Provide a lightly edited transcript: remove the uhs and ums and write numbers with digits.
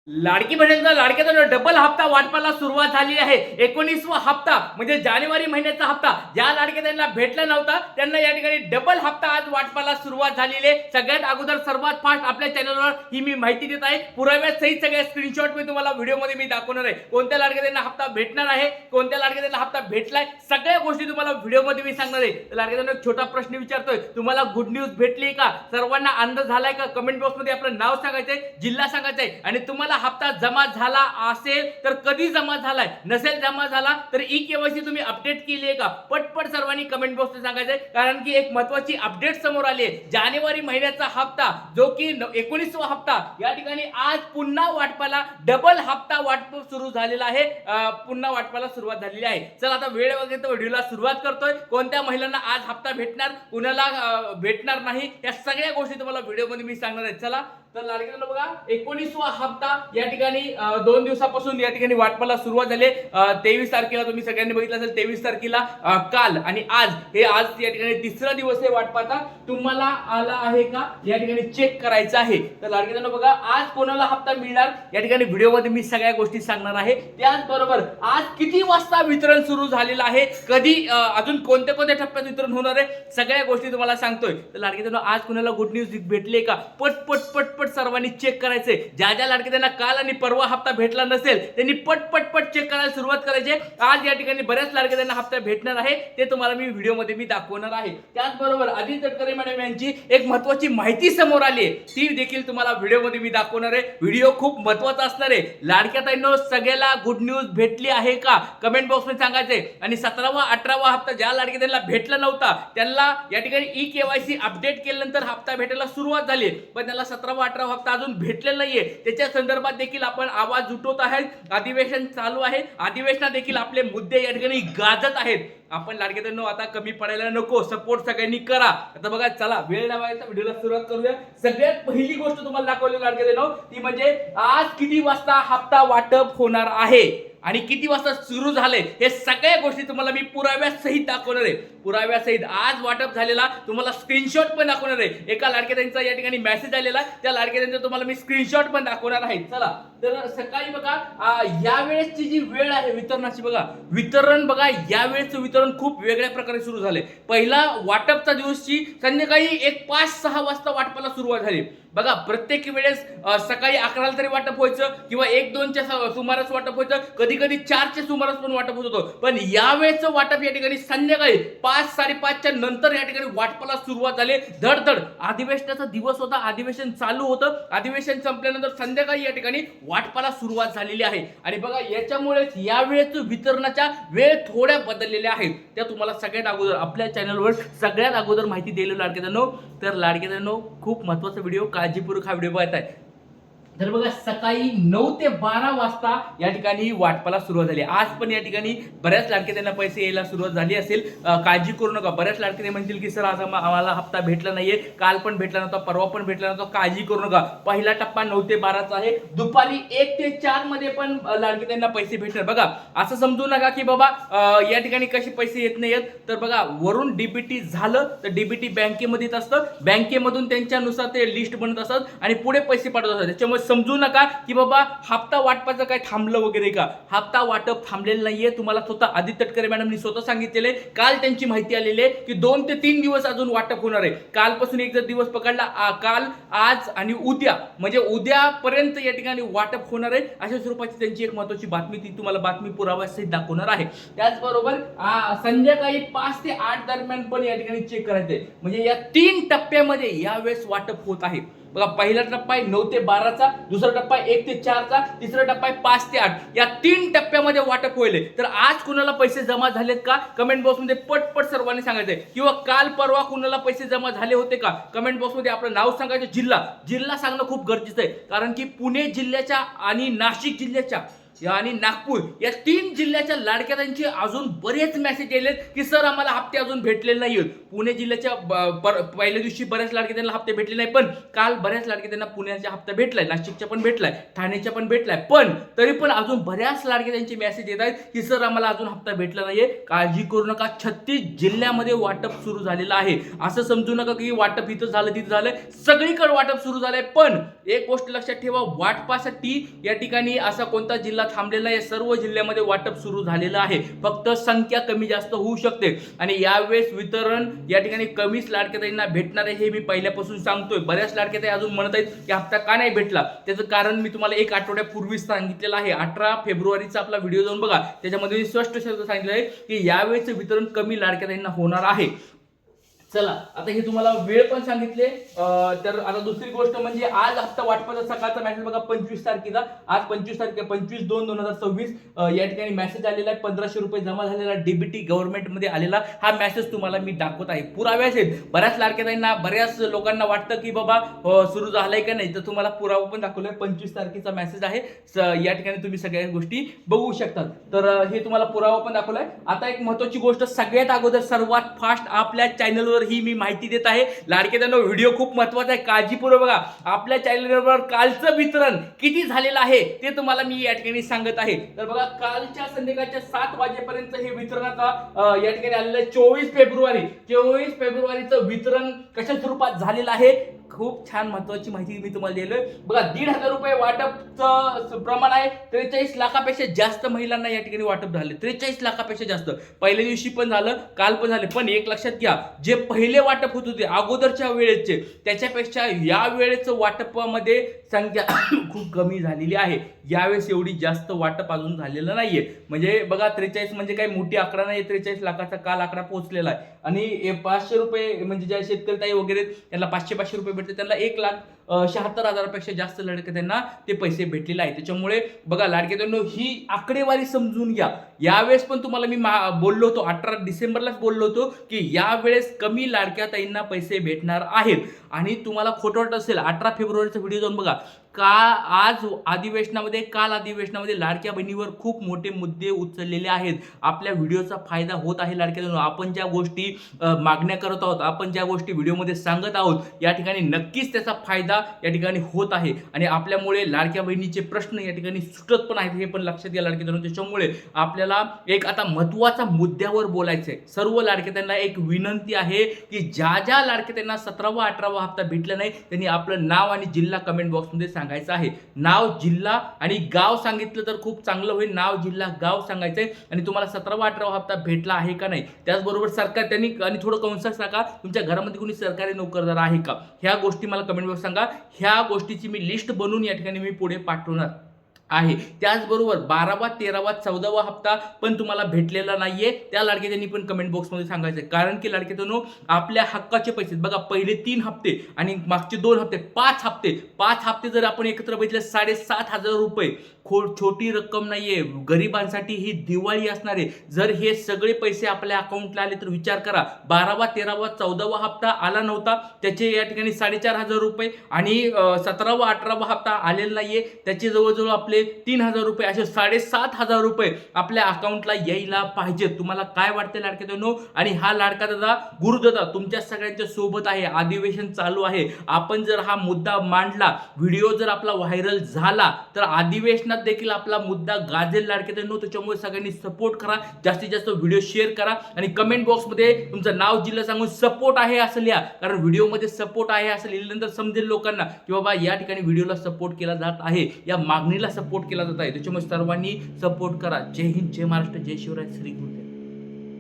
लाडकी बहिणींचा लाडक्याचा डबल हप्ता वाटपाला सुरुवात झाली आहे. 19वा हप्ता म्हणजे जानेवारी महिन्याचा हप्ता ज्या लाडक्या त्यांना भेटला नव्हता त्यांना या ठिकाणी डबल हप्ता आज वाटपाला सुरुवात झालेली आहे. सगळ्यात अगोदर सर्वात फास्ट आपल्या चॅनलवर ही मी माहिती देत आहे. पुराव्यासहित सगळे स्क्रीनशॉट मी तुम्हाला व्हिडिओमध्ये मी दाखवणार आहे. कोणत्या लाडक्या त्यांना हप्ता भेटणार आहे, कोणत्या लाडक्या त्यांना हप्ता भेटलाय, सगळ्या गोष्टी तुम्हाला व्हिडिओमध्ये मी सांगणार आहे. लाडक्या त्यांना एक छोटा प्रश्न विचारतोय, तुम्हाला गुड न्यूज भेटली का? सर्वांना आनंद झालाय का? कमेंट बॉक्समध्ये आपलं नाव सांगायचंय, जिल्हा सांगायचंय आणि तुम्हाला हप्ता जमा झाला असेल तर कधी जमा झालाय, नसेल जमा झाला तर ई केवायसी तुम्ही अपडेट केली आहे का? पटपट सर्वांनी कमेंट बॉक्समध्ये सांगायचंय, कारण की एक महत्त्वाची अपडेट समोर आली आहे. जानेवारी महिन्याचा हप्ता जो की 19वा हप्ता या ठिकाणी आज पुन्हा वाटपाला डबल हप्ता वाटप सुरू झालेला आहे. पुन्हा वाटपाला सुरुवात झालेली आहे. चला आता वेळ वगैरे तर व्हिडिओला सुरुवात करतोय. कोणत्या महिलांना आज हप्ता भेटणार, कुणाला भेटणार नाही, या सगळ्या गोष्टी तुम्हाला व्हिडिओमध्ये मी सांगणार आहे. चला तर लाडक्यांनो बघा, 19वा हप्ता या ठिकाणी 2 दिवसापासून या ठिकाणी वाटपाला सुरुवात झाली. 23 तारखेला तुम्ही सगळ्यांनी बघितलं असेल, 23 तारखेला काल आणि आज आज या ठिकाणी तिसरा दिवस आहे वाटपाचा. तुम्हाला आला आहे का या ठिकाणी चेक करायचं आहे. तर लाडक्यांनो बघा, आज कोणाला हप्ता मिळणार या ठिकाणी व्हिडिओमध्ये मी सगळ्या गोष्टी सांगणार आहे. त्याचबरोबर आज किती वाजता वितरण सुरू झालेलं आहे, कधी अजून कोणत्या कोणत्या टप्प्यात वितरण होणार आहे, सगळ्या गोष्टी तुम्हाला सांगतोय. तर लाडक्यांनो आज कोणाला गुड न्यूज भेटली का? पट सर्वांनी चेक करायचे. ज्या ज्या लाडके त्यांना काल आणि परवा हप्ता भेटला नसेल त्यांनी पट चेक करायला सुरुवात करायची. आज या ठिकाणी बऱ्याच लाडके त्यांना हप्ता भेटणार आहे, ते तुम्हाला मी व्हिडिओमध्ये मी दाखवणार आहे. त्याचबरोबर आदित्य तटकरे मॅडम यांची एक महत्त्वाची माहिती समोर आली आहे, ती देखील तुम्हाला व्हिडिओमध्ये मी दाखवणार आहे. व्हिडिओ खूप महत्त्वाचा असणार आहे. लाडक्या ताईंनो सगळ्याला गुड न्यूज भेटली आहे का? कमेंट बॉक्समध्ये सांगायचे. आणि 17वा 18वा हप्ता ज्या लाडके त्यांना भेटला नव्हता त्यांना या ठिकाणी ई केवायसी अपडेट केल्यानंतर हप्ता भेटायला सुरुवात झाली, पण त्याला 17वा 18वा हप्ता अजून भेटलेला नाहीये. त्याच्या संदर्भात देखील आपण आवाज उठवत आहे. अधिवेशन चालू आहे, अधिवेशनात देखील आपले मुद्दे या ठिकाणी गाजत आहेत. आपण लाडक्यांनो आता कमी पडायला नको, सपोर्ट सगळ्यांनी करा. आता बघा, चला वेळ लावायचा, व्हिडिओला सुरुवात करूया. सगळ्यात पहिली गोष्ट तुम्हाला दाखवली लाडक्यांनो ती म्हणजे आज किती वाजता हप्ता वाटप होणार आहे आणि किती वाजता सुरू झाले, हे सगळ्या गोष्टी तुम्हाला मी पुराव्यासहित दाखवणार आहे. पुराव्यासहित आज वाटप झालेला तुम्हाला स्क्रीनशॉट पण दाखवणार आहे. एका लाडक्यांचा या ठिकाणी मेसेज आलेला, त्या लाडक्यांचा तुम्हाला मी स्क्रीनशॉट पण दाखवणार आहे. चला तर सकाळी बघा, यावेळेसची जी वेळ आहे वितरणाची, बघा वितरण बघा, यावेळेचं वितरण खूप वेगळ्या प्रकारे सुरू झाले. पहिला वाटपचा दिवसची संध्याकाळी 5-6 वाजता वाटपाला सुरुवात झाली. बघा, प्रत्येक वेळेस सकाळी 11ला तरी वाटप व्हायचं किंवा 1-2च्या सुमारास वाटप व्हायचं, कधी 4च्या सुमारास पण वाटप होत होतं. पण यावेळेचं वाटप या ठिकाणी संध्याकाळी 5-5:30च्या नंतर या ठिकाणी वाटपाला सुरुवात झाली. धडधड अधिवेशनाचा दिवस होता, अधिवेशन चालू होतं, अधिवेशन संपल्यानंतर संध्याकाळी या ठिकाणी वाटपाला सुरुवात झालेली आहे. आणि बघा, याच्यामुळेच यावेळेस वितरणाच्या वेळ थोड्या बदललेल्या आहेत. त्या तुम्हाला सगळ्यात अगोदर आपल्या चॅनलवर सगळ्यात अगोदर माहिती दिली लाडक्यांनो. तर लाडक्यांनो खूप महत्त्वाचा व्हिडिओ, काळजीपूर्वक हा व्हिडिओ पाहत आहे. तर बघा, सकाळी 9 ते 12 वाजता या ठिकाणी वाटपाला सुरुवात झाली. आज पण या ठिकाणी बऱ्याच लाडके त्यांना पैसे यायला सुरुवात झाली असेल. काळजी करू नका. बऱ्याच लाडके म्हणतील की सर आज आम्हाला हप्ता भेटला नाहीये, काल पण भेटला नव्हता, परवा पण भेटला नव्हता. काळजी करू नका. पहिला टप्पा 9 ते 12चा आहे. दुपारी 1 ते 4 मध्ये पण लाडके त्यांना पैसे भेटणार. बघा, असं समजू नका की बाबा या ठिकाणी कसे पैसे येत नाहीत. तर बघा, वरून डीबीटी झालं तर डीबीटी बँकेमध्येच असतं, बँकेमधून त्यांच्यानुसार ते लिस्ट बनत असतात आणि पुढे पैसे पाठवत असतात. त्याच्यामुळे समजू नका की बाबा हप्ता वाटपाचं काय थांबलं वगैरे का. हप्ता वाटप थांबलेलं नाहीये. तुम्हाला स्वतः आदित्य तटकरे मॅडमनी स्वतः सांगितलेले, काल त्यांची माहिती आलेली आहे की 2 ते 3 दिवस अजून वाटप होणार आहे. कालपासून एक जर दिवस पकडला, काल, आज आणि उद्या, म्हणजे उद्यापर्यंत या ठिकाणी वाटप होणार आहे. अशा स्वरूपाची त्यांची एक महत्त्वाची बातमी, ती तुम्हाला बातमी पुराव्यासहित दाखवणार आहे. त्याचबरोबर संध्याकाळी 5 ते 8 दरम्यान पण या ठिकाणी चेक करायचंय. म्हणजे या 3 टप्प्यामध्ये यावेळेस वाटप होत आहे. बघा, पहिला टप्पा आहे 9 ते 12चा, दुसरा टप्पा आहे 1 ते 4चा, तिसरा टप्पा आहे 5 ते 8. या 3 टप्प्यामध्ये वाटप होईल. तर आज कुणाला पैसे जमा झालेत का? कमेंट बॉक्समध्ये पटपट सर्वांनी सांगायचंय. किंवा काल परवा कुणाला पैसे जमा झाले होते का? कमेंट बॉक्समध्ये आपलं नाव सांगायचं, जिल्हा सांगणं खूप गरजेचं आहे. कारण की पुणे जिल्ह्याच्या आणि नाशिक जिल्ह्याच्या आणि नागपूर या 3 जिल्ह्याच्या लाडक्यातांचे अजून बरेच मेसेज आलेत की सर आम्हाला हप्ते अजून भेटलेले नाहीत. पुणे जिल्ह्याच्या पहिल्या दिवशी बऱ्याच लाडक्यातांना हप्ते भेटले नाही, पण काल बऱ्याच लाडक्यातांना पुण्याचा हप्ता भेटलाय, नाशिकचा पण भेटलाय, ठाण्याचा पण भेटलाय, पण तरी पण अजून बऱ्याच लाडक्यातांचे मेसेज येत आहेत की सर आम्हाला अजून हप्ता भेटला नाहीये. काळजी करू नका, 36 जिल्ह्यामध्ये वाटप सुरू झालेलं आहे. असं समजू नका की वाटप इथं झालं तिथं झालंय, सगळीकडे वाटप सुरू झालंय. पण एक गोष्ट लक्षात ठेवा, वाटपासाठी या ठिकाणी असा कोणता जिल्हा थांबलेला आहे, सर्व जिल्ह्यामध्ये वाटप सुरू झालेलं आहे. फक्त संख्या कमी जास्त होऊ शकते आणि यावेळेस वितरण या ठिकाणी कमीच लाडक्याताईंना भेटणार आहे हे मी पहिल्यापासून सांगतोय. बऱ्याच लाडक्याताई अजून म्हणत आहेत की हप्ता का नाही भेटला. त्याचं कारण मी तुम्हाला एक आठवड्यापूर्वी सांगितलेलं आहे. 18 फेब्रुवारीचा आपला व्हिडिओ जाऊन बघा, त्याच्यामध्ये स्पष्ट शब्द सांगितलं आहे की यावेळेचं वितरण कमी लाडक्याताईंना होणार आहे. चला आता हे तुम्हाला वेळ पण सांगितले. तर आता दुसरी गोष्ट म्हणजे आज हप्ता वाटपाचा सकाळचा मेसेज बघा 25 तारखेला. आज 25 तारखे 25/2/2026 या ठिकाणी मेसेज आलेला आहे. 1500 रुपये जमा झालेला डीबीटी गव्हर्नमेंट मध्ये आलेला हा मेसेज तुम्हाला मी दाखवत आहे. पुरावे आहेत. बऱ्याच लाडक्याताईंना बऱ्याच लोकांना वाटतं की बाबा सुरू झालंय का नाही, तर तुम्हाला पुरावा पण दाखवलाय. 25 तारखेचा मेसेज आहे. या ठिकाणी तुम्ही सगळ्या गोष्टी बघू शकतात. तर हे तुम्हाला पुरावा पण दाखवलाय. आता एक महत्त्वाची गोष्ट, सगळ्यात अगोदर सर्वात फास्ट आपल्या चॅनलवर ही मी माहिती देत आहे. लाडक्यातांनो व्हिडिओ खूप महत्त्वाचा आहे, काळजीपूर्वक बघा. आपल्या चॅनलवर कालचं वितरण किती झालेलं आहे ते तुम्हाला मी या ठिकाणी सांगत आहे. तर बघा, कालच्या संध्याकाळच्या 7 वाजेपर्यंत हे वितरण आता या ठिकाणी आलेलं आहे. 24 फेब्रुवारीचं वितरण कशा स्वरूपात झालेलं आहे, खूप छान महत्वाची माहिती मी तुम्हाला दिली. बघा, 1,500 रुपये वाटपचं प्रमाण आहे. 43 लाखापेक्षा जास्त महिलांना या ठिकाणी वाटप झाले. 43 लाखापेक्षा जास्त पहिल्या दिवशी पण झालं, काल पण झाले. पण एक लक्षात घ्या, जे पहिले वाटप होत होते अगोदरच्या वेळेचे त्याच्यापेक्षा या वेळेचं वाटपामध्ये संख्या खूप कमी झालेली आहे. यावेळेस एवढी जास्त वाटप अजून झालेलं नाहीये. म्हणजे बघा, 43 म्हणजे काही मोठी आकडा नाही. 43 लाखाचा काल आकडा पोहोचलेला आहे. आणि 500 रुपये म्हणजे ज्या शेतकरी ताई वगैरे त्यांना 500 रुपये भेटते, त्यांना 1,76,000पेक्षा जास्त लाडक्यातांना ते पैसे भेटलेले आहेत. त्याच्यामुळे बघा लाडक्यातांनो, ही आकडेवारी समजून घ्या. यावेळेस पण तुम्हाला मी बोललो होतो, 18 डिसेंबरलाच बोललो होतो की यावेळेस कमी लाडक्याताईंना पैसे भेटणार आहेत. आणि तुम्हाला खोटं वाटत असेल, 18 फेब्रुवारीचा व्हिडिओ जाऊन बघा. काल अधिवेशनामध्ये लाडक्या बहिणीवर खूप मोठे मुद्दे उचललेले आहेत. आपल्या व्हिडिओचा फायदा होत आहे लाडक्यातांनो. आपण ज्या गोष्टी मागण्या करत आहोत, आपण ज्या गोष्टी व्हिडिओमध्ये सांगत आहोत, या ठिकाणी नक्कीच त्याचा फायदा या ठिकाणी होत आहे. आणि आपल्यामुळे लाडक्या बहिणीचे प्रश्न या ठिकाणी सुटत पण आहेत, हे पण लक्षात घ्या लाडक्यातांनो. त्याच्यामुळे आपल्याला एक आता महत्त्वाचा मुद्द्यावर बोलायचं आहे. सर्व लाडक्यातांना एक विनंती आहे की ज्या लाडक्यातांना 17वा 18वा हप्ता भेटला नाही, त्यांनी आपलं नाव आणि जिल्हा कमेंट बॉक्समध्ये सांगायचं आहे. नाव, जिल्हा आणि गाव सांगितलं तर खूप चांगलं होईल. नाव, जिल्हा, गाव सांगायचंय. आणि तुम्हाला 17वा 18वा हप्ता भेटला आहे का नाही, त्याचबरोबर सरकार त्यांनी आणि थोडं कंसात सांगा तुमच्या घरामध्ये कोणी सरकारी नोकरदार आहे का, ह्या गोष्टी मला कमेंट बॉक्स सांगा. ह्या गोष्टीची मी लिस्ट बनवून या ठिकाणी मी पुढे पाठवणार आहे. त्याचबरोबर 12वा 13वा 14वा हप्ता पण तुम्हाला भेटलेला नाहीये, त्या लाडक्यातांनी पण कमेंट बॉक्समध्ये सांगायचं. कारण की लाडक्यातांनो, आपल्या हक्काचे पैसे बघा, पहिले 3 हप्ते आणि मागचे 2 हप्ते, 5 हप्ते जर आपण एकत्र बघितले 7,500 रुपये. छोटी रक्कम नाहीये. गरिबांसाठी ही दिवाळी असणार आहे. जर हे सगळे पैसे आपल्या अकाउंटला आले तर विचार करा, 12वा 13वा 14वा हप्ता आला नव्हता, त्याचे या ठिकाणी 4,500 रुपये आणि 17वा 18वा हप्ता आलेला नाहीये, त्याचे जवळजवळ आपले 3,000 रुपये, असे 7,500 रुपये आपल्या अकाउंटला यायला पाहिजे. तुम्हाला काय वाटते लाडक्यातांनो? आणि हा लाडका दादा, गुरुदादा तुमच्या सगळ्यांच्या सोबत आहे. अधिवेशन चालू आहे. आपण जर हा मुद्दा मांडला, व्हिडिओ जर आपला व्हायरल झाला, तर अधिवेशनात देखील आपला मुद्दा गाजेल लाडक्यातांनो. त्याच्यामुळे सगळ्यांनी सपोर्ट करा, जास्तीत जास्त व्हिडिओ शेअर करा आणि कमेंट बॉक्समध्ये तुमचं नाव, जिल्हा सांगून सपोर्ट आहे असं लिहा. कारण व्हिडिओमध्ये सपोर्ट आहे असं लिहिल्यानंतर समजेल लोकांना की बाबा या ठिकाणी व्हिडिओला सपोर्ट केला जात आहे, या मागणीला सपोर्ट केला जात आहे. त्याच्यामुळे सर्वांनी सपोर्ट करा. जय हिंद, जय महाराष्ट्र, जय शिवराय, श्री गुरु.